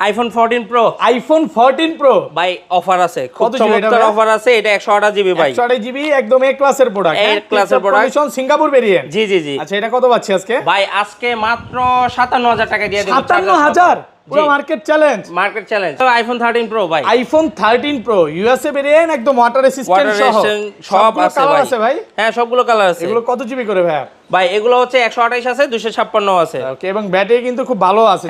IPhone 14 pro. IPhone 14 pro ভাই offer আছে, খুব চমৎকার অফার আছে। এটা 128 জিবি ভাই, 128 জিবি একদম এ ক্লাসের প্রোডাক্ট, এ ক্লাসের প্রোডাক্ট, সিঙ্গাপুর ভেরিয়েন্ট। জি জি জি। আচ্ছা এটা কত পাচ্ছি আজকে? ভাই আজকে মাত্র 57000 টাকা দিয়ে দেব। 57000 পুরো মার্কেট চ্যালেঞ্জ, মার্কেট চ্যালেঞ্জ। তো আইফোন 13 প্রো ভাই, আইফোন 13 প্রো ইউএসএ ভেরিয়েন্ট, একদম ওয়াটার রেসিস্ট্যান্ট সব আছে ভাই। হ্যাঁ সবগুলো কালার আছে। এগুলো কত জিবি করে ভাই? ভাই এগুলো হচ্ছে 128 আছে, 256 আছে। ওকে, এবং ব্যাটারি কিন্তু খুব ভালো আছে,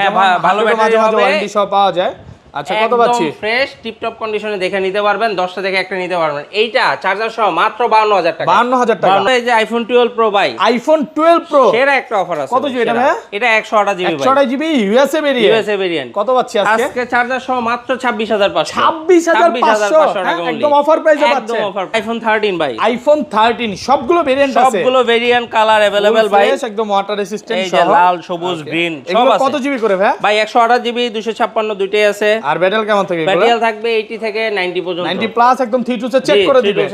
ভালো ব্যাটারি হবে, ওয়ারেন্টি সহ পাওয়া যায়। আচ্ছা কত পাচ্ছি? একদম ফ্রেশ টিপটপ কন্ডিশনে দেখে নিতে পারবেন, 10টা থেকে একটা নিতে পারবেন। এইটা চার্জার সহ মাত্র 52000 টাকা। 52000 টাকা। এই যে আইফোন 12 প্রো ভাই, আইফোন 12 প্রো সেরা একটা অফার আছে। কত জিবি এটা ভাই? এটা 128 জিবি ভাই, 128 জিবি ইউএসএ ভেরিয়েন্ট। কত পাচ্ছি আজকে? আজকে চার্জার সহ মাত্র 26500। 26500 টাকা, একদম অফার প্রাইসে পাচ্ছেন। একদম অফার। আইফোন 13 ভাই, আইফোন 13 সবগুলো ভেরিয়েন্ট আছে, সবগুলো ভেরিয়েন্ট কালার अवेलेबल ভাই, একদম ওয়াটার রেসিস্ট্যান্ট এই যে লাল, সবুজ, গ্রিন সব আছে। কত জিবি করে ভাই? ভাই 128 জিবি 256 দুটেই আছে। আর ব্যাটারি কেমন থাকে? ব্যাটারি থাকবে 80 থেকে 90 পর্যন্ত, 90 প্লাস, একদম 3 টু চেক করে দিবেন।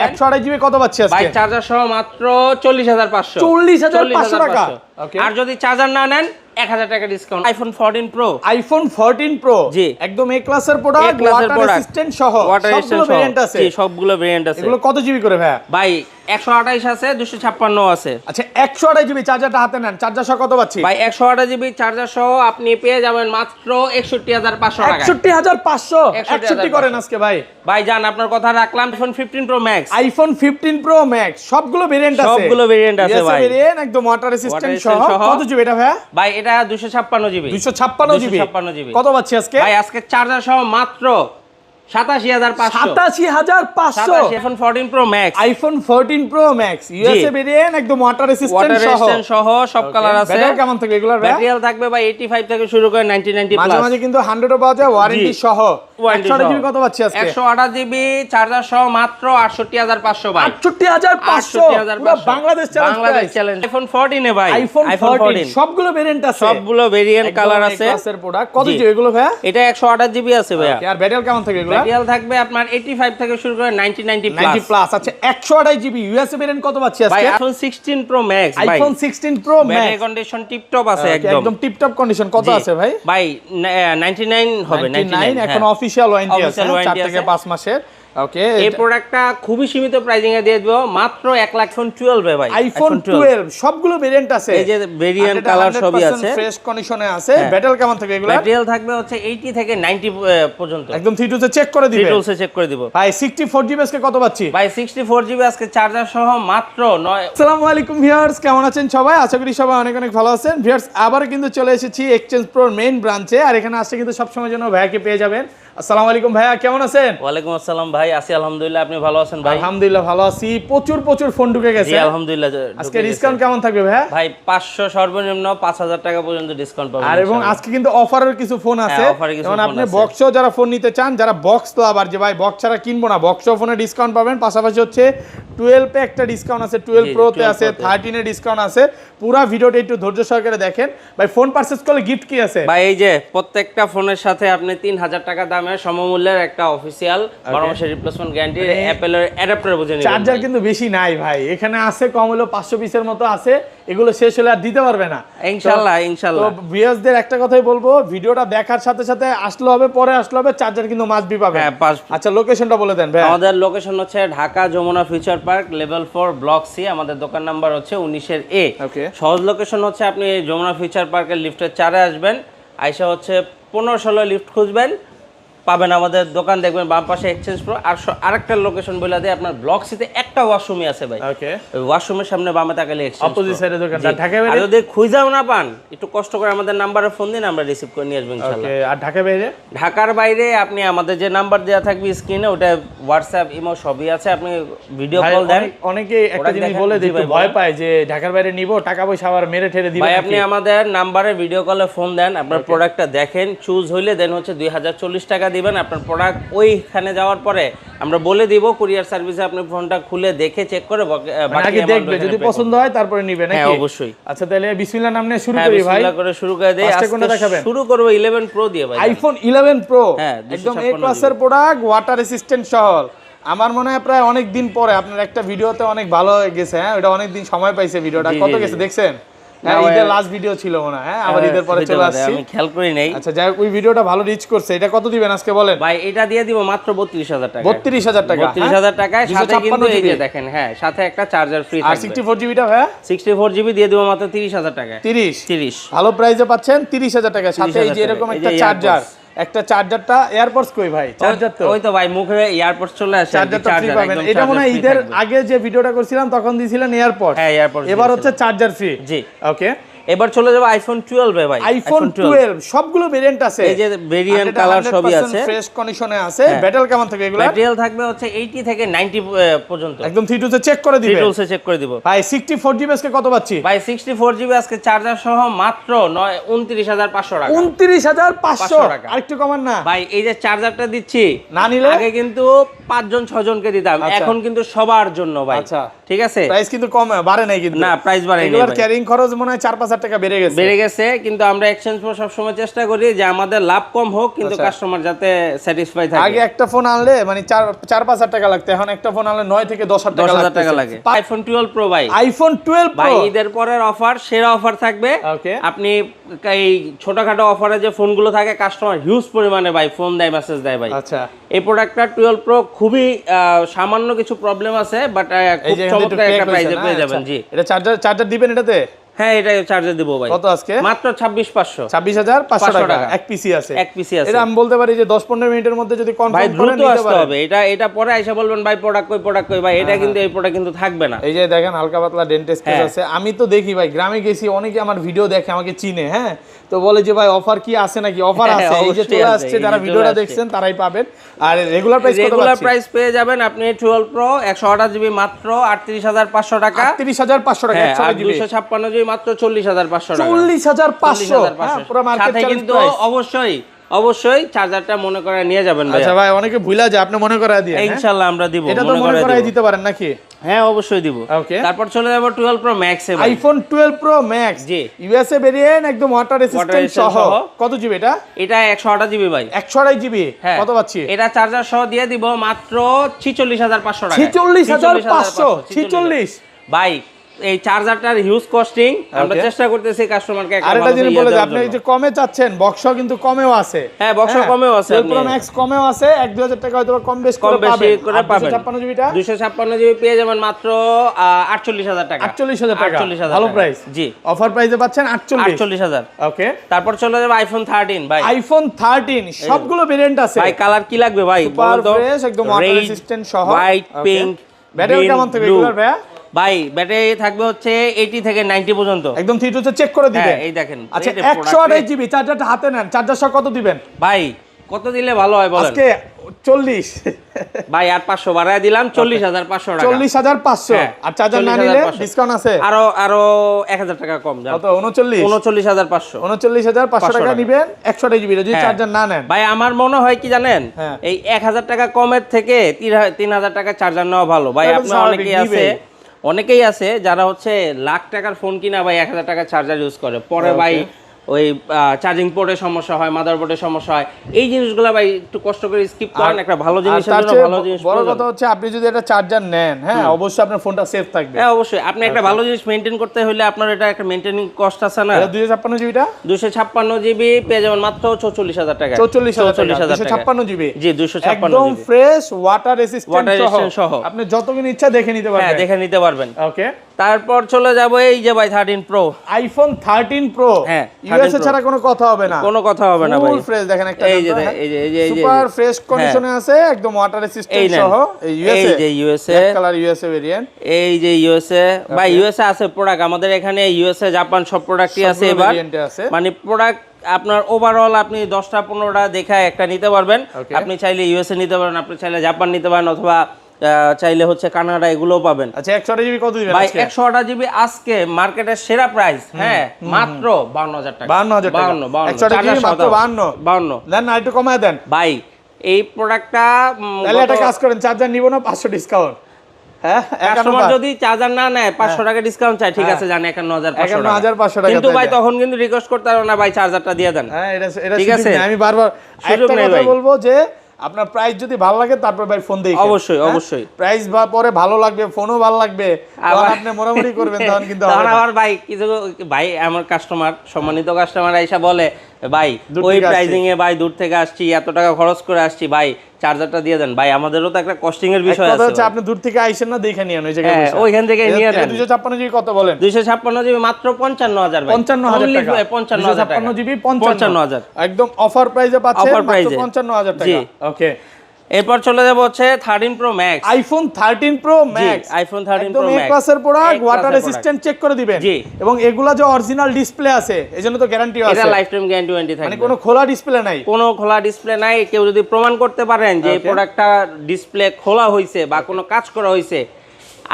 128 জিবি কত পাচ্ছি আজকে? ভাই চার্জার সহ মাত্র 40500। 40500 টাকা। আর যদি চার্জার না নেন 1000 টাকা discount. IPhone 14 pro, iPhone 14 pro জি একদম এ ক্লাসের প্রোডাক্ট, ওয়াটার রেসিস্ট্যান্ট সহ সবগুলো ভেরিয়েন্ট আছে। জি সবগুলো ভেরিয়েন্ট আছে। এগুলো কত জিবি করে ভাই? ভাই 128 আছে, 256 আছে। আচ্ছা 128 জিবি চার্জারটা হাতে নেন, চার্জার সহ কত পাচ্ছি? ভাই 128 জিবি চার্জার সহ আপনি পেয়ে যাবেন মাত্র 61500 টাকা। 61500 61 করেন আজকে ভাই। ভাই জান আপনার কথা রাখলাম। IPhone 15 pro max, iPhone 15 pro max সবগুলো ভেরিয়েন্ট আছে, সবগুলো ভেরিয়েন্ট আছে ভাই, ভেরিয়েন্ট একদম ওয়াটার রেসিস্ট্যান্ট সহ। কত জিবি এটা ভাই? ভাই এটা 256 জিবি, 256 জিবি। কত পাচ্ছি আজকে? ভাই আজকে চার্জার সহ মাত্র 87500। 87500 iPhone 14 pro max, iPhone 14 pro max USA variant, একদম ওয়াটার রেসিস্ট্যান্ট সহ সব কালার আছে। ব্যাটারি কেমন থাকে এগুলোর? ব্যাটারি থাকবে ভাই 85 থেকে শুরু করে 90 প্লাস, মাঝে মাঝে কিন্তু 100 ও পাওয়া যায় ওয়ারেন্টি সহ। 128 জিবি কত পাচ্ছি আজকে? 128 জিবি চার্জার সহ মাত্র 68500 ভাই। 68500 পুরো বাংলাদেশ চ্যালেঞ্জ। আইফোন 14 এ ভাই, আইফোন 14 সবগুলো ভেরিয়েন্ট আছে, সবগুলো ভেরিয়েন্ট কালার আছে। ক্লাসের প্রোডাক্ট কত জিবি এগুলো ভাই? এটা 128 জিবি আছে ভাই। আর ব্যাটারি কেমন থাকে এগুলো? ব্যাটারি থাকবে আপনার 85 থেকে শুরু করে 90 প্লাস। আচ্ছা 128 জিবি ইউএসএ ভেরিয়েন্ট কত পাচ্ছি আজকে? ভাই আইফোন 16 প্রো ম্যাক্স, ভাই iPhone 16 pro max battery condition tiptop আছে, একদম টিপটপ কন্ডিশন। কত আছে ভাই? ভাই 99 হবে, 99 এখন অফিশিয়াল ওয়ারেন্টি আছে 4 থেকে 5 মাসের। ওকে, এই প্রোডাক্টটা খুবই সীমিত প্রাইসিং এ দিয়ে দেব মাত্র 1,12,000 এ ভাই। আইফোন 12 সবগুলো ভেরিয়েন্ট আছে, এই যে ভেরিয়েন্ট কালার সবই আছে, ফ্রেশ কন্ডিশনে আছে। ব্যাটারি কেমন থাকে এগুলো? ব্যাটারি থাকবে হচ্ছে 80 থেকে 90 পর্যন্ত, একদম 3 টু চেক করে দিবেন। 3 টু চেক করে দিব। ভাই 64 জিবি আজকে কত পাচ্ছি? ভাই 64 জিবি আজকে চার্জার সহ মাত্র 9। আসসালামু আলাইকুম ভিউয়ার্স, কেমন আছেন সবাই? আশা করি সবাই অনেক অনেক ভালো আছেন। ভিউয়ার্স আবার কিন্তু চলে এসেছি এক্সচেঞ্জ প্রোর মেইন ব্রাঞ্চে, আর এখানে আসলে কিন্তু সব সময় জন্য ভাইয়াকে পেয়ে যাবেন। আসসালামু আলাইকুম ভাইয়া, কেমন আছেন? ওয়ালাইকুম আসসালাম ভাই, আছি আলহামদুলিল্লাহ। আপনি ভালো আছেন ভাই? আলহামদুলিল্লাহ ভালো আছি। প্রচুর ফোন ঢুকে গেছে। জি আলহামদুলিল্লাহ। আজকে ডিসকাউন্ট কেমন থাকবে ভাইয়া? ভাই 500 সর্বনিম্ন 5000 টাকা পর্যন্ত ডিসকাউন্ট পাবেন। আর এবং আজকে কিন্তু অফারের কিছু ফোন আছে, যেমন আপনি আছে। বক্সও যারা ফোন নিতে চান, যারা বক্স তো আবার যে ভাই বক্স ছাড়া কিনবো না, বক্সও ফোনে ডিসকাউন্ট পাবেন। পাশাপাশি হচ্ছে 12 এ একটা ডিসকাউন্ট আছে, 12 প্রো তে আছে, 13 এ ডিসকাউন্ট আছে। পুরো ভিডিওটা একটু ধৈর্য সহকারে দেখেন। ভাই ফোন পারচেজ করলে গিফট কি আছে? ভাই এই যে প্রত্যেকটা ফোনের সাথে আপনি 3000 টাকা দামের সমমূল্যের একটা অফিশিয়াল 12 মাসের রিপ্লেসমেন্ট গ্যারান্টি অ্যাপেলের অ্যাডাপ্টার বুঝে নিবেন। চার্জার কিন্তু বেশি নাই ভাই, এখানে আছে কম হলো 500 পিসের মতো আছে, এগুলো শেষ হলে আর দিতে পারবে না ইনশাআল্লাহ। তো ভিউয়ার্সদের একটা কথাই বলবো, ভিডিওটা দেখার সাথে সাথে আসলে হবে, পরে আসলে হবে, চার্জার কিন্তু মাস্ট বি পাবেন। আচ্ছা লোকেশনটা বলে দেন ভাই। আমাদের লোকেশন হচ্ছে Dhaka Jamuna future park level 4 block C. আমাদের দোকান নাম্বার হচ্ছে 19 এর এ। সহজ লোকেশন হচ্ছে আপনি যমুনা ফিউচার পার্কের লিফটের 4 এ আসবেন, আইসা হচ্ছে 15-16 লিফট খুঁজবেন, পাবেন আমাদের দোকান, দেখবেন বাম পাশে এক্সচেঞ্জ প্রো। আর আরেকটা লোকেশন বলে দেয়, আপনার ব্লক সিতে একটা ওয়াশরুমই আছে ভাই। ওই ওয়াশরুমের সামনে বামে তাকালে এক্সচেঞ্জ অপোজিট সাইডে দোকানটা। ঢাকা বাইরে আর যদি খুঁজেও না পান, একটু কষ্ট করে আমাদের নাম্বারে ফোন দিন, আমরা রিসিভ করে নিয়ে আসবো ইনশাআল্লাহ। আর ঢাকা বাইরে? ঢাকার বাইরে আপনি আমাদের যে নাম্বার দেওয়া থাকবে স্ক্রিনে, ওটা হোয়াটসঅ্যাপ ইমো সবই আছে, আপনি ভিডিও কল দেন। অনেকে একটা জিনিস বলে দেয়, একটু ভয় পায় যে ঢাকার বাইরে নিব, টাকা পয়সা আবার মেরে ঠেরে দিবে। ভাই আপনি আমাদের নাম্বারে ভিডিও কলে ফোন দেন, আপনার প্রোডাক্টটা দেখেন, চুজ হইলে দেন হচ্ছে 2040 টাকা দিবেন। আপনার প্রোডাক্ট ওইখানে যাওয়ার পরে আমরা বলে দিব, কুরিয়ার সার্ভিসে আপনি ফোনটা খুলে দেখে চেক করে বাকি দেখবে, যদি পছন্দ হয় তারপরে নিবে নাকি? হ্যাঁ অবশ্যই। আচ্ছা তাহলে বিসমিল্লাহ নাম নিয়ে শুরু করি ভাই। বিসমিল্লাহ করে শুরু করে দেই। আজকে শুরু করব 11 প্রো দিয়ে ভাই। আইফোন 11 প্রো একদম এ ক্লাসের প্রোডাক্ট, ওয়াটার রেসিস্ট্যান্ট সহ। আমার মনে হয় প্রায় অনেক দিন পরে আপনার একটা ভিডিওতে অনেক ভালো হয়ে গেছে। হ্যাঁ ওটা অনেক দিন সময় পাইছে ভিডিওটা। কত গেছে দেখছেন? হ্যাঁ ঈদের লাস্ট ভিডিও ছিল মনে হয়, হ্যাঁ আবার ঈদের পরে চলে আসছি, আমি খেয়াল করি নাই। আচ্ছা যাই হোক, ওই ভিডিওটা ভালো রিচ করছে। এটা কত দিবেন আজকে বলেন ভাই? এটা দিয়ে দিব মাত্র 32000 টাকা। 32000 টাকা, 32000 টাকায় সাথে কিন্তু এই যে দেখেন, হ্যাঁ সাথে একটা চার্জার ফ্রি থাকবে। আর 64 জিবিটা ভাই 64 জিবি দিয়ে দিব মাত্র 30000 টাকা। 30 ভালো প্রাইসে পাচ্ছেন 30000 টাকা, সাথে এই যে এরকম একটা চার্জার, একটা চার্জারটা এয়ারপডস কই ভাই? চার্জার তো ওই তো ভাই মুখে এয়ারপডস চলে আসে, চার্জারটা ফ্রি পাবেন। এটা মনে হয় ঈদের আগে যে ভিডিওটা করছিলাম তখন দিয়েছিলেন এয়ারপডস, হ্যাঁ এয়ারপডস, এবার হচ্ছে চার্জার ফ্রি। জি ওকে, এবার চলে যাব আইফোন 12 এ ভাই। আইফোন 12 সবগুলো ভেরিয়েন্ট আছে, এই যে ভেরিয়েন্ট কালার সবই আছে, ফ্রেশ কন্ডিশনে আছে। ব্যাটারি কেমন থাকে এগুলো? ব্যাটারি থাকবে হচ্ছে 80 থেকে 90 পর্যন্ত, একদম 3 চেক করে দিবেন, 3 চেক করে দিব ভাই। 64 জিবি আজকে কত পাচ্ছি ভাই? 64 জিবি আজকে চার্জার সহ মাত্র 29500 টাকা। 29500 টাকা, আরেকটু কমান না ভাই? এই যে চার্জারটা দিচ্ছি, না নিলে আগে কিন্তু 5 জন 6 জনকে দিতাম, এখন কিন্তু সবার জন্য ভাই। আচ্ছা ঠিক আছে, প্রাইস কিন্তু কম বাড়ে নাই কিন্তু, না প্রাইস বাড়ে নাই। এগুলোর ক্যারিং খরচ মনে হয় 4-5000 টাকা বেড়ে গেছে, কিন্তু আমরা এক্সচেঞ্জ পর সব সময় চেষ্টা করি যে আমাদের লাভ কম হোক কিন্তু কাস্টমার যাতে স্যাটিসফাই থাকে। আগে একটা ফোন আনলে মানে 4-5 টাকা লাগতো, এখন একটা ফোন আনলে 9 থেকে 10,000 টাকা লাগে। আইফোন 12 প্রো ভাই, আইফোন 12 প্রো ভাই ঈদের পরের অফার, সেরা অফার থাকবে। আপনি এই ছোটখাটো অফারে যে ফোনগুলো থাকে কাস্টমার হিউজ পরিমাণে ভাই ফোন দেয়, মেসেজ দেয় ভাই। আচ্ছা এই প্রোডাক্টটা 12 প্রো খুবই সামান্য কিছু প্রবলেম আছে, বাট খুব চমৎকার একটা প্রাইসে পেয়ে যাবেন। জি এটা চার্জার দিবেন এটাতে? হ্যাঁ এটা চার্জার দেব ভাই। কত আজকে? মাত্র 26500 26500 টাকা, এক পিসি আছে। এটা আমি বলতে পারি যে 10-15 মিনিটের মধ্যে যদি কনফার্ম করে নিতে পারেন। হবে এটা পরে আইসা বলবেন ভাই প্রোডাক্ট কই ভাই, এটা কিন্তু এই প্রোডাক্ট কিন্তু থাকবে না। এই যে দেখেন হালকা পাতলা ডেন্টিস্ট কেস আছে। আমি তো দেখি ভাই, গ্রামে গেছি, অনেকে আমার ভিডিও দেখে, আমাকে চিনে, হ্যাঁ তো বলে যে ভাই অফার কি আছে নাকি? অফার আছে, এই যে চলে আসছে, যারা ভিডিওটা দেখছেন তারাই পাবেন। আর রেগুলার প্রাইস পেয়ে যাবেন আপনি 12 প্রো 128 জিবি মাত্র 38500 টাকা। 38500 টাকা, 256 জিবি মাত্র 40500 টাকা। 40500 পুরো মার্কেট চ্যালেঞ্জ কিন্তু অবশ্যই চার্জারটা মনে করে নিয়ে যাবেন ভাই। আচ্ছা ভাই, অনেকে ভুলা যায়, আপনি মনে করায় দিন। ইনশাআল্লাহ আমরা দিব, এটা তো মনে করায় দিতে পারেন নাকি? হ্যাঁ অবশ্যই দিব। ওকে, তারপর চলে যাব 12 প্রো ম্যাক্স এ। আইফোন 12 প্রো ম্যাক্স, জি ইউএসএ ভেরিয়েন্ট, একদম ওয়াটার রেসিস্ট্যান্ট সহ। কত জিবি এটা? এটা 128 জিবি ভাই। 128 জিবি, কত পাচ্ছি? এটা চার্জার সহ দিয়ে দিব মাত্র 46500 টাকা। 46500 ভাই এই চার্জারটার হিউজ কস্টিং, আমরা চেষ্টা করতেছি কাস্টমারকে একটা আরেকটা জিনিস বলে দিই, আপনি যে কমে চাচ্ছেন, বক্সও কিন্তু কমেও আছে। হ্যাঁ বক্সও কমেও আছে, 12 প্রো ম্যাক্স কমেও আছে, 1-2000 টাকা হয়তো কম বেশি করে পাবেন। 256 জিবিটা 256 জিবি পেয়ে যাবেন মাত্র 48000 টাকা। 48000 টাকা, ভালো প্রাইস। জি অফার প্রাইসে পাচ্ছেন 48000। ওকে, তারপর চলে যাবে আইফোন 13 ভাই। আইফোন 13 সবগুলো ভেরিয়েন্ট আছে ভাই। কালার কি লাগবে ভাই? সুপার ফ্রেশ, একদম ওয়াটার রেসিস্ট্যান্ট সহ, হোয়াইট, পিঙ্ক। ব্যাটারি কেমন থাকবে এগুলোর ভাই? ভাই ব্যাটারি থাকবে হচ্ছে 80 থেকে 90 পর্যন্ত, একদম ঠিক হচ্ছে, চেক করে দিবেন। এই দেখেন। আচ্ছা 128 জিবি চার্জারটা হাতে নেন, চার্জার সহ কত দিবেন ভাই? কত দিলে ভালো হয় বলেন? আজকে 40 ভাই আর 500 বাড়ায় দিলাম, 40500 টাকা। 40500। আর চার্জার না নিলে ডিসকাউন্ট আছে আরো 1000 টাকা কম যাবে। কত? 39500 39500 টাকা নেবেন 128 জিবি যদি চার্জার না নেন। ভাই আমার মনে হয় কি জানেন, এই 1000 টাকা কমের থেকে 3000 টাকা চার্জার নেওয়া ভালো ভাই। আপনার অনেকেই আছে যারা হচ্ছে লাখ টাকার ফোন কিনা ভাই 1000 টাকা চার্জার ইউজ করে, পরে ভাই ওই চার্জিং পোর্টে সমস্যা হয়, মাদারবোর্ডে সমস্যা হয়। এই জিনিসগুলো ভাই একটু কষ্ট করে স্কিপ করেন, একটা ভালো জিনিসের জন্য ভালো জিনিস। বড় কথা হচ্ছে আপনি যদি একটা চার্জার নেন, হ্যাঁ অবশ্যই আপনার ফোনটা সেফ থাকবে। হ্যাঁ অবশ্যই, আপনি একটা ভালো জিনিস মেইনটেইন করতে হলে আপনার এটা একটা মেইনটেইনিং কস্ট আছে না। 256 জিবিটা 256 জিবি পেয়ে যাবেন মাত্র 44000 টাকা। 256 জিবি, জি 256 একদম ফ্রেশ ওয়াটার রেসিস্ট্যান্ট সহ। আপনি যতক্ষণ ইচ্ছা দেখে নিতে পারবেন। হ্যাঁ দেখে নিতে পারবেন। ওকে, তারপর চলে যাব এই যে ভাই 13 প্রো, আইফোন 13 প্রো। হ্যাঁ ইউএসএ ছাড়া কোনো কথা হবে না, কোনো কথা হবে না ভাই। ফুল ফ্রেশ দেখেন, একটা এই যে সুপার ফ্রেশ কন্ডিশনে আছে, একদম ওয়াটার রেসিস্ট্যান্ট সহ। এই ইউএসএ কালার ইউএসএ ভেরিয়েন্ট, এই যে ইউএসএ ভাই। ইউএসএ আছে প্রোডাক্ট আমাদের এখানে, ইউএসএ জাপান সব প্রোডাক্টই আছে এবার। মানে প্রোডাক্ট আপনার ওভারঅল আপনি 10টা 15টা দেখে একটা নিতে পারবেন। আপনি চাইলে ইউএসএ নিতে পারেন, আপনি চাইলে জাপান নিতে পারেন, অথবা চাইলে হচ্ছে কানাডা, এগুলোও পাবেন। আচ্ছা 128 জিবি কত দিবেন ভাই? 128 জিবি আজকে মার্কেটের সেরা প্রাইস, হ্যাঁ মাত্র 52000 টাকা। 52000 টাকা, 128 জিবি মাত্র 52 দেন না, একটু কমায় দেন ভাই। এই প্রোডাক্টটা তাহলে একটা কাজ করেন, চার্জার নিব না, 500 ডিসকাউন্ট। হ্যাঁ, কাস্টমার যদি চার্জার না নেয় 500 টাকা ডিসকাউন্ট চাই, ঠিক আছে জানি 51500 টাকা, কিন্তু ভাই তখন কিন্তু রিকোয়েস্ট করতে পারো না ভাই চার্জারটা দিয়ে দেন। হ্যাঁ এটা ঠিক আছে। আমি বারবার একটা কথা বলবো যে আপনার প্রাইস যদি ভালো লাগে তারপর ভাই ফোন দেখেন। অবশ্যই প্রাইস বা পরে ভালো লাগবে, ফোনও ভালো লাগবে, আবার আপনি মোটামুটি করবেন তখন কিন্তু তখন আবার ভাই কিছু ভাই আমার কাস্টমার, সম্মানিত কাস্টমার আইসা বলে ভাই ওই প্রাইজিং এ ভাই দূর থেকে আসছি, এত টাকা খরচ করে আসছি, ভাই চার্জারটা দিয়ে দেন। ভাই আমাদেরও তো একটা কস্টিং এর বিষয় আছে। কথা আপনি দূর থেকে আইছেন না, দেখে নিয়ে ওই জায়গায় বসে ওইখান থেকে নিয়ে নেন। 256 জিবি কত বলেন? 256 জিবি মাত্র 55000 ভাই। 55000 টাকা। 55000 টাকা। 256 জিবি 55000 একদম অফার প্রাইসে পাচ্ছেন মাত্র 55000 টাকা। ওকে, এরপর চলে যাব হচ্ছে 13 pro max. IPhone 13 pro max, iPhone 13 pro max একদম ক্লাসের প্রোডাক্ট, ওয়াটার রেজিস্ট্যান্ট চেক করে দিবেন। এবং এগুলা যে অরিজিনাল ডিসপ্লে আছে এজন্য তো গ্যারান্টিও আছে। এটা লাইফ টাইম গ্যারান্টি থাকবে, মানে কোনো খোলা ডিসপ্লে নাই, কোনো খোলা ডিসপ্লে নাই। কেউ যদি প্রমাণ করতে পারেন যে এই প্রোডাক্টটা ডিসপ্লে খোলা হইছে বা কোনো কাজ করা হইছে,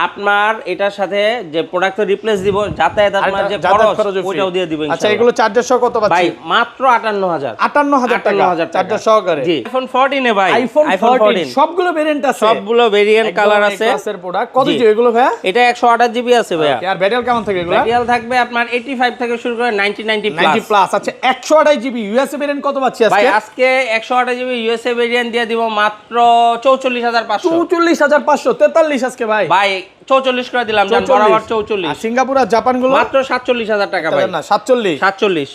আপনার এটার সাথে যে প্রোডাক্ট রিপ্লেস দিব, যাতায়াত আপনার যে খরচ ওইটাও দিয়ে দিব ইনশাআল্লাহ। আচ্ছা, এগুলো চার্জার সহ কত পাচ্ছেন? ভাই মাত্র 58000 টাকা চার্জার সহকারে। জি, আইফোন 14 এ ভাই, আইফোন 14 সবগুলো ভেরিয়েন্ট আছে, সবগুলো ভেরিয়েন্ট কালার আছে। ক্লাসের প্রোডাক্ট কত জিবি এগুলো ভাই? এটা 128 জিবি আছে ভাই। আর ব্যাটারি কেমন থাকে এগুলো? ব্যাটারি থাকবে আপনার 85 থেকে শুরু করে 90 প্লাস। আচ্ছা, 128 জিবি ইউএসএ ভেরিয়েন্ট কত পাচ্ছি আজকে? ভাই আজকে 128 জিবি ইউএসএ ভেরিয়েন্ট দিয়ে দিব মাত্র 44500। 44500 43 আজকে ভাই। ভাই 44 করে দিলাম, জান বরাবর 44। আর সিঙ্গাপুর আর জাপান গুলো মাত্র 47000 টাকা ভাই। না 47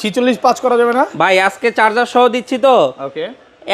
46 পাঁচ করা যাবে না ভাই? আজকে চার্জার সহ দিচ্ছি তো। ওকে,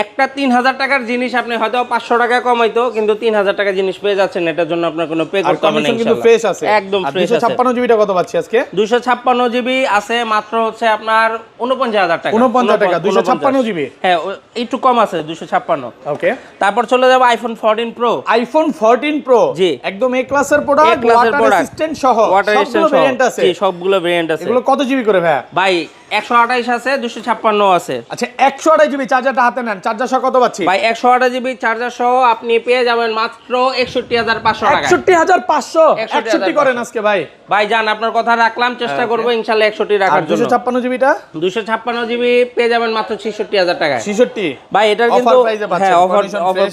একটা 3000 টাকার জিনিস আপনি হয়তো 500 টাকা কমাইতো, কিন্তু 3000 টাকা জিনিস পেয়ে যাচ্ছেন, এটার জন্য আপনার কোনো পে করতে হবে না কিন্তু ইনশাআল্লাহ। ফ্রেশ আছে, একদম ফ্রেশ আছে। 256 জিবিটা কত পাচ্ছি আজকে? 256 জিবি আছে মাত্র হচ্ছে আপনার 49000 টাকা। 49 টাকা 256 জিবি। হ্যাঁ, একটু কম আছে 256। ওকে, তারপর চলে যাব আইফোন 14 প্রো। আইফোন 14 প্রো জি, একদম এ ক্লাসের প্রোডাক্ট, ওয়াটার রেজিস্ট্যান্ট সহ সবগুলো ভেরিয়েন্ট আছে। জি, সবগুলো ভেরিয়েন্ট আছে। এগুলো কত জিবি করে ভাই? ভাই 128 আছে, 256 আছে। আচ্ছা, 128 জিবি চার্জারটা হাতে নেন, চার্জার সহ কত পাচ্ছি ভাই? 128 জিবি চার্জার সহ আপনি পেয়ে যাবেন মাত্র 61500 টাকা। 61500 61 করেন আজকে ভাই। ভাই জান, আপনার কথা রাখলাম, চেষ্টা করব ইনশাআল্লাহ 61 রাখার জন্য। 256 জিবিটা 256 জিবি পেয়ে যাবেন মাত্র 66000 টাকায়। 66 ভাই এটার কিন্তু হ্যাঁ অফার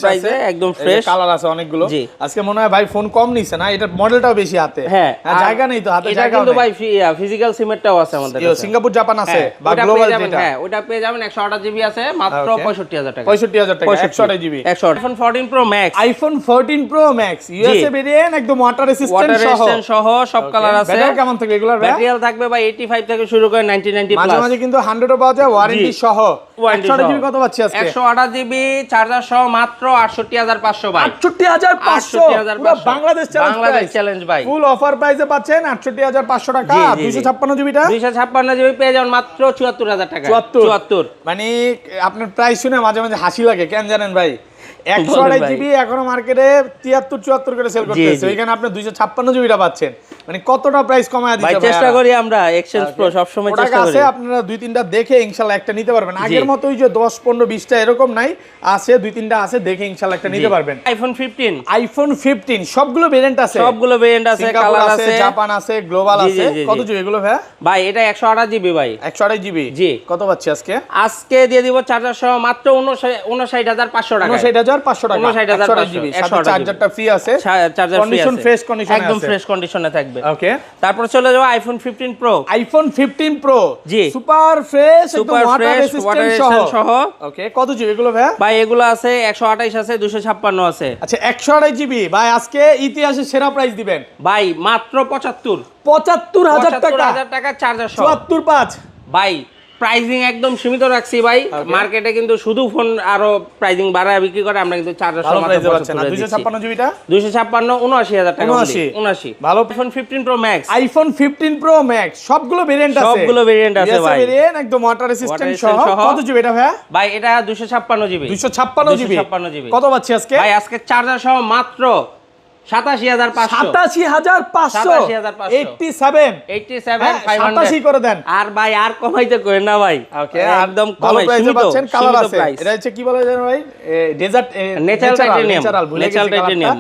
প্রাইসে একদম ফ্রেশ কালার আছে অনেকগুলো। আজকে মনে হয় ভাই ফোন কম নিছে না, এটা মডেলটাও বেশি হাতে। হ্যাঁ, জায়গা নেই তো হাতে, এটা জায়গা কিন্তু ভাই ফিজিক্যাল সিমেন্টটাও আছে আমাদের কাছে। সিঙ্গাপুর জাপান আছে বা ওটা গ্লোবাল পেয়ে যাবেন। যেটা হ্যাঁ, ওটা পেয়ে যাবেন 128 জিবি আছে মাত্র 65000 টাকা। 65000 টাকা 128 GB. IPhone 14 pro max, iPhone 14 pro max USA variant, একদম ওয়াটার রেজিস্ট্যান্ট সহ সব কালার আছে। ব্যাটারি কেমন থাকে এগুলোর? ব্যাটারি থাকবে ভাই 85 থেকে শুরু করে 90 মাঝে মাঝে কিন্তু 100 ও পাওয়া যায় ওয়ারেন্টি সহ। 128 জিবি কত পাচ্ছি আজকে? 128 জিবি চার্জার সহ মাত্র 68500 ভাই। 68500 পুরো বাংলাদেশ চ্যালেঞ্জ ভাই। ফুল অফার প্রাইসে পাচ্ছেন 68500 টাকা। 256 জিবিটা 256 জিবি পেয়ে যাবেন মাত্র 74000 টাকা। 74 মানে আপনার প্রাইস শুনে মাঝে মাঝে হাসি লাগে, কেন জানেন ভাই? 128 জিবি এখনো মার্কেটে 73-74 করে সেল করতেছে, ওইখানে আপনি 256 জিবিটা পাচ্ছেন। মানে কতটা প্রাইস কমায় দিতে ভাই? চেষ্টা করি আমরা এক্সচেঞ্জ প্রো সব সময় চেষ্টা করি। আছে আপনারা 2-3টা দেখে ইনশাআল্লাহ একটা নিতে পারবেন। আগের মতই যে 10-15-20টা এরকম নাই, আছে 2-3টা আছে, দেখে ইনশাআল্লাহ একটা নিতে পারবেন। আইফোন 15 সবগুলো ভেরিয়েন্ট আছে, সবগুলো ভেরিয়েন্ট আছে, কালার আছে, জাপান আছে, গ্লোবাল আছে। কত জিবি এগুলো ভাই? ভাই এটা 128 জিবি ভাই। 128 জিবি জি। কত পাচ্ছি আজকে? আজকে দিয়ে দিব চার্জার সহ মাত্র 59500 টাকা। 59500 টাকা 128 জিবি। সাথে চার্জারটা ফ্রি আছে, চার্জার ফ্রি আছে, ফ্রেশ কন্ডিশনে আছে, একদম ফ্রেশ কন্ডিশনে থাকবে। ওকে, তারপর চলে যাও আইফোন 15 প্রো। আইফোন 15 প্রো জি, সুপার ফ্রেশ, একদম ওয়াটার রেজিস্ট্যান্ট সহ। ওকে, কত জিবি এগুলো ভাই? ভাই এগুলো আছে 128 আছে, 256 আছে। আচ্ছা, 128 জিবি ভাই আজকে ইতিহাসে সেরা প্রাইস দিবেন ভাই মাত্র 75000 টাকা চার্জার সহ। 745 ভাই প্রাইজিং একদম সীমিত রাখছি ভাই। মার্কেটে কিন্তু শুধু ফোন আরো প্রাইজিং বাড়ায় বিক্রি করে, আমরা কিন্তু চার্জার সহ মাত্র 256 জিবিটা 256 79000 টাকা। 79 ভালো। IPhone 15 pro max, iPhone 15 pro max সবগুলো ভেরিয়েন্ট আছে, সবগুলো ভেরিয়েন্ট আছে ভাই, ভেরিয়েন্ট একদম ওয়াটার রেজিস্ট্যান্ট সহ। কত জিবি এটা ভাই? ভাই এটা 256 জিবি। 256 জিবি। কত পাচ্ছি আজকে? ভাই আজকে চার্জার সহ মাত্র 87500 87 করে দেন। আর ভাই আর কমাইতে করেন না ভাই, একদম ভালো প্রাইসে পাচ্ছেন। কালার আছে, এটা হচ্ছে কি বলে জানেন ভাই? ডেজার্ট ন্যাচারাল টাইটেনিয়াম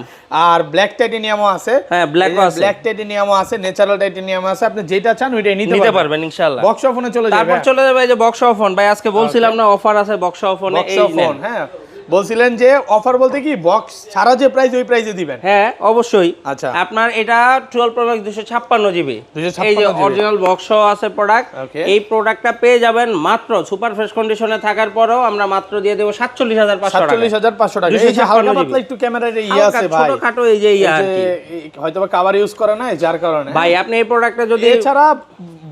আর ব্ল্যাক টাইটেনিয়ামও আছে। হ্যাঁ, ব্ল্যাকও আছে, ব্ল্যাক টাইটেনিয়ামও আছে, ন্যাচারাল টাইটেনিয়ামও আছে। আপনি যেটা চান ওইটাই নিতে পারবেন ইনশাআল্লাহ। বক্স ফোনে চলে যাবে। তারপর চলে যাবে এই যে বক্স ফোন। ভাই আজকে বলছিলাম না অফার আছে বক্স ফোনে, এই ফোন। হ্যাঁ, বলছিলেন যে অফার বলতে কি বক্স ছাড়া যে প্রাইস ওই প্রাইসে দিবেন। হ্যাঁ অবশ্যই। আচ্ছা আপনার এটা 12 প্রো ম্যাক্স 256 জিবি, 256 এই যে GB অরিজিনাল বক্স সহ আছে প্রোডাক্ট। Okay. এই প্রোডাক্টটা পেয়ে যাবেন মাত্র সুপার ফ্রেশ কন্ডিশনে থাকার পরেও আমরা মাত্র দিয়ে দেব 47500 টাকা। 47500 টাকা। এই যে হালকা পাতলা একটু ক্যামেরার ইয়ে আছে ভাই, ছোটখাটো এই যে ইয়া আর কি, হয়তো বা কভার ইউজ করা নাই যার কারণে। ভাই আপনি এই প্রোডাক্টটা যদি এছাড়া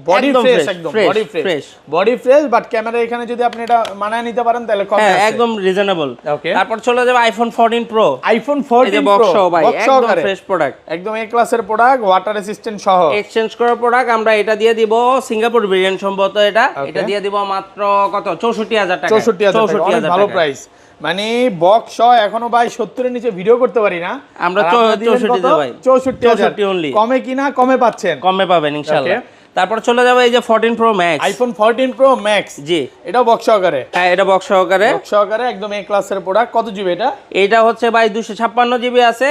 বডি একদম ফ্রেশ, fresh, একদম fresh, body fresh, fresh। Body fresh, but camera এখানে যদি আপনি এটা মানায় নিতে পারেন তাহলে কম হ্যাঁ আছে একদম রিজনেবল। Okay. তারপর চলে যাবে আইফোন 14 প্রো, আইফোন এই যে 14 বক্স প্রো সহ ভাই, একদম ফ্রেশ প্রোডাক্ট, একদম এ ক্লাসের প্রোডাক্ট, ওয়াটার রেসিস্ট্যান্ট সহ এক্সচেঞ্জ করা প্রোডাক্ট। আমরা এটা দিয়ে দিব সিঙ্গাপুর ভেরিয়েন্ট সম্ভবত এটা, এটা দিয়ে দিব মাত্র কত 64000 টাকা। 64000 টাকা, অনেক ভালো প্রাইস। মানে বক্স সহ এখনো ভাই 70 এর নিচে ভিডিও করতে পারি না, আমরা আর আপনারা দিলেন 64 কত? দেব ভাই, 64000 only। কমে কিনা কমে পাচ্ছেন, কমে পাবেন ইনশাআল্লাহ। তারপর চলে যাবে এই যে 14 pro max, iPhone 14 pro max, জি এটাও বক্স সহকারে, হ্যাঁ এটা বক্স সহকারে, বক্স সহকারে একদম এ ক্লাসের প্রোডাক্ট। কত জিবি এটা? এটা হচ্ছে ভাই 256 জিবি আছে,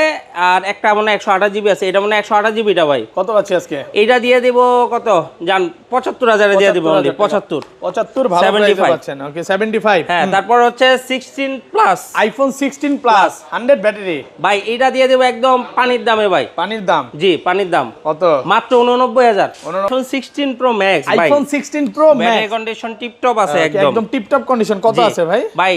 আর একটা মনে হয় 128 জিবি আছে, এটা মনে হয় 128 জিবিটা ভাই। কত পাচ্ছি আজকে? এটা দিয়ে দিব কত জান, 75000 এ দিয়ে দিব only, 75 ভালো প্রাইসে পাচ্ছেন। ওকে 75। হ্যাঁ তারপর হচ্ছে 16 প্লাস, আইফোন 16 প্লাস 100 ব্যাটারি ভাই এটা দিয়ে দেব একদম পানির দামে ভাই। পানির দাম জি পানির দাম কত? মাত্র 89000। আইফোন 16 প্রো ম্যাক্স ভাই, iPhone 16 pro battery max condition tiptop আছে একদম, একদম টিপটপ কন্ডিশন। কত জি। আছে ভাই? ভাই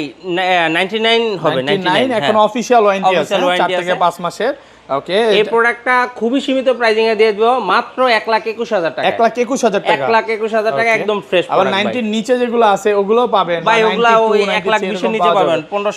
99 হবে, 99 এখন অফিশিয়াল ওয়ারেন্টি আছে Official warranty 4 থেকে আছে। 5 মাসের। ওকে এই প্রোডাক্টটা খুবই সীমিত প্রাইসিং এ দিয়ে দেব মাত্র 1,21,000 টাকা। 1,21,000 টাকা, 1,21,000 টাকা একদম ফ্রেশ আবার প্রোডাক্ট। 90 এর নিচে যেগুলো আছে ওগুলো পাবেন, ভাই ওগুলা ওই 92, 1,20,000 এর 93 নিচে এরকম পাবেন, পাওয়া যাবে। 1500